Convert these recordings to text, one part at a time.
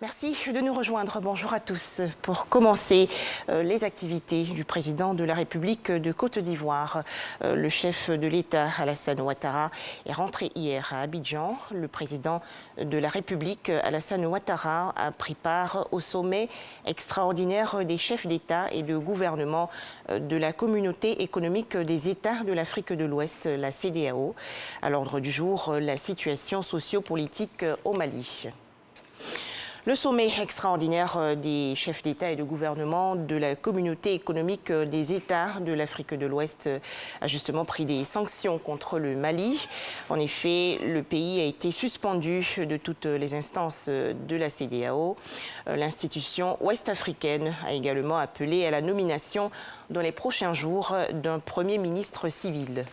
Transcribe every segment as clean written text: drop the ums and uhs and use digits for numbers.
Merci de nous rejoindre. Bonjour à tous. Pour commencer, les activités du président de la République de Côte d'Ivoire. Le chef de l'État, Alassane Ouattara, est rentré hier à Abidjan. Le président de la République, Alassane Ouattara, a pris part au sommet extraordinaire des chefs d'État et de gouvernement de la Communauté économique des États de l'Afrique de l'Ouest, la CEDEAO. À l'ordre du jour, la situation socio-politique au Mali. Le sommet extraordinaire des chefs d'État et de gouvernement de la Communauté économique des États de l'Afrique de l'Ouest a justement pris des sanctions contre le Mali. En effet, le pays a été suspendu de toutes les instances de la CEDEAO. L'institution ouest-africaine a également appelé à la nomination dans les prochains jours d'un Premier ministre civil.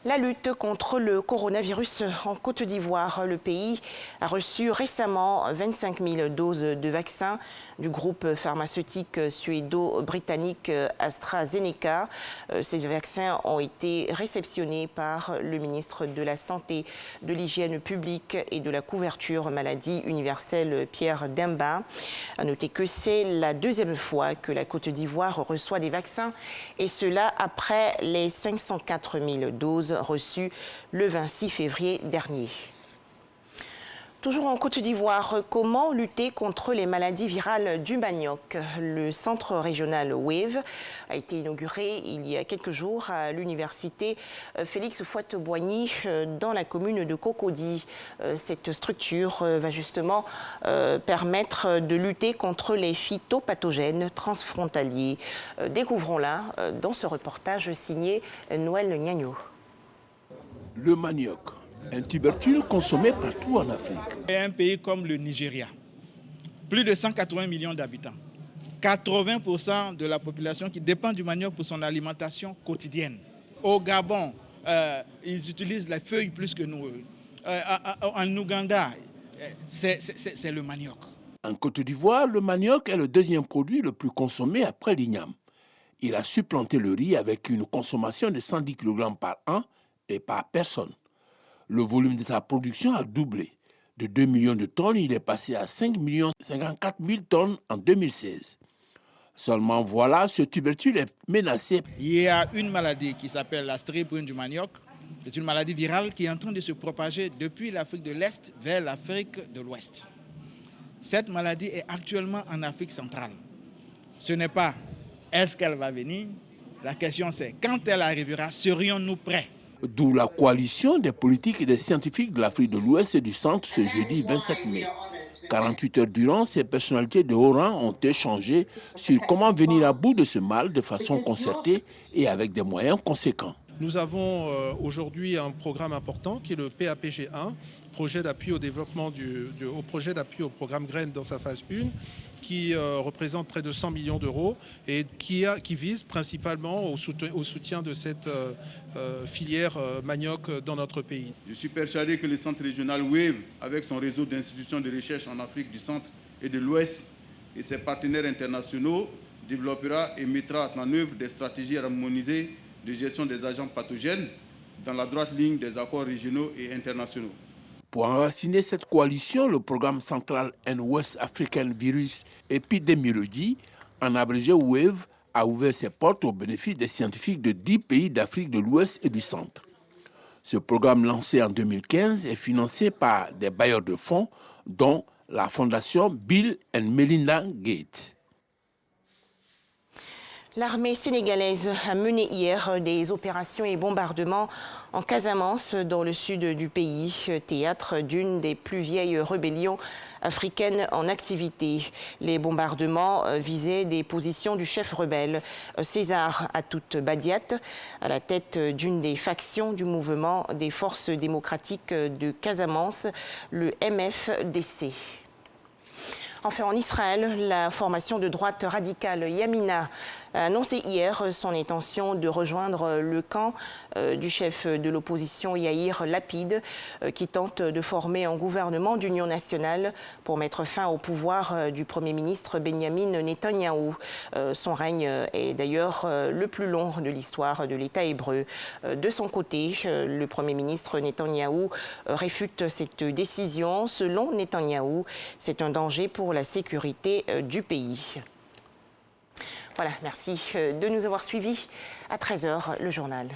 La lutte contre le coronavirus en Côte d'Ivoire. Le pays a reçu récemment 25 000 doses de vaccins du groupe pharmaceutique suédo-britannique AstraZeneca. Ces vaccins ont été réceptionnés par le ministre de la Santé, de l'Hygiène publique et de la couverture maladie universelle, Pierre Demba. À noter que c'est la deuxième fois que la Côte d'Ivoire reçoit des vaccins, et cela après les 504 000 doses reçu le 26 février dernier. Toujours en Côte d'Ivoire, comment lutter contre les maladies virales du manioc? Le centre régional WAVE a été inauguré il y a quelques jours à l'université Félix Houphouët-Boigny dans la commune de Cocody. Cette structure va justement permettre de lutter contre les phytopathogènes transfrontaliers. Découvrons-la dans ce reportage signé Noël Gnagno. Le manioc, un tubercule consommé partout en Afrique. Un pays comme le Nigeria, plus de 180 millions d'habitants, 80% de la population qui dépend du manioc pour son alimentation quotidienne. Au Gabon, ils utilisent les feuilles plus que nous. En Ouganda, c'est le manioc. En Côte d'Ivoire, le manioc est le deuxième produit le plus consommé après l'igname. Il a supplanté le riz avec une consommation de 110 kg par an et par personne. Le volume de sa production a doublé. De 2 millions de tonnes, il est passé à 5 54 000 tonnes en 2016. Seulement voilà, ce tubercule est menacé. Il y a une maladie qui s'appelle la strie brune du manioc. C'est une maladie virale qui est en train de se propager depuis l'Afrique de l'Est vers l'Afrique de l'Ouest. Cette maladie est actuellement en Afrique centrale. Ce n'est pas est-ce qu'elle va venir? La question c'est quand elle arrivera, serions-nous prêts? D'où la coalition des politiques et des scientifiques de l'Afrique de l'Ouest et du Centre ce jeudi 27 mai. 48 heures durant, ces personnalités de haut rang ont échangé sur comment venir à bout de ce mal de façon concertée et avec des moyens conséquents. Nous avons aujourd'hui un programme important qui est le PAPG1, projet d'appui au développement projet d'appui au programme Graines dans sa phase 1, qui représente près de 100 millions d'euros et qui vise principalement au soutien de cette filière manioc dans notre pays. Je suis persuadé que le centre régional WAVE, avec son réseau d'institutions de recherche en Afrique du Centre et de l'Ouest et ses partenaires internationaux, développera et mettra en œuvre des stratégies harmonisées de gestion des agents pathogènes dans la droite ligne des accords régionaux et internationaux. Pour enraciner cette coalition, le programme Central and West African Virus Epidemiology, en abrégé WAVE, a ouvert ses portes au bénéfice des scientifiques de 10 pays d'Afrique de l'Ouest et du Centre. Ce programme lancé en 2015 est financé par des bailleurs de fonds, dont la fondation Bill and Melinda Gates. L'armée sénégalaise a mené hier des opérations et bombardements en Casamance, dans le sud du pays, théâtre d'une des plus vieilles rébellions africaines en activité. Les bombardements visaient des positions du chef rebelle, César Atoute Badiate, à la tête d'une des factions du mouvement des forces démocratiques de Casamance, le MFDC. Enfin, en Israël, la formation de droite radicale Yamina a annoncé hier son intention de rejoindre le camp du chef de l'opposition Yair Lapid, qui tente de former un gouvernement d'union nationale pour mettre fin au pouvoir du Premier ministre Benjamin Netanyahou. Son règne est d'ailleurs le plus long de l'histoire de l'État hébreu. De son côté, le Premier ministre Netanyahou réfute cette décision. Selon Netanyahou, c'est un danger pour la sécurité du pays. Voilà, merci de nous avoir suivis. À 13h, le journal.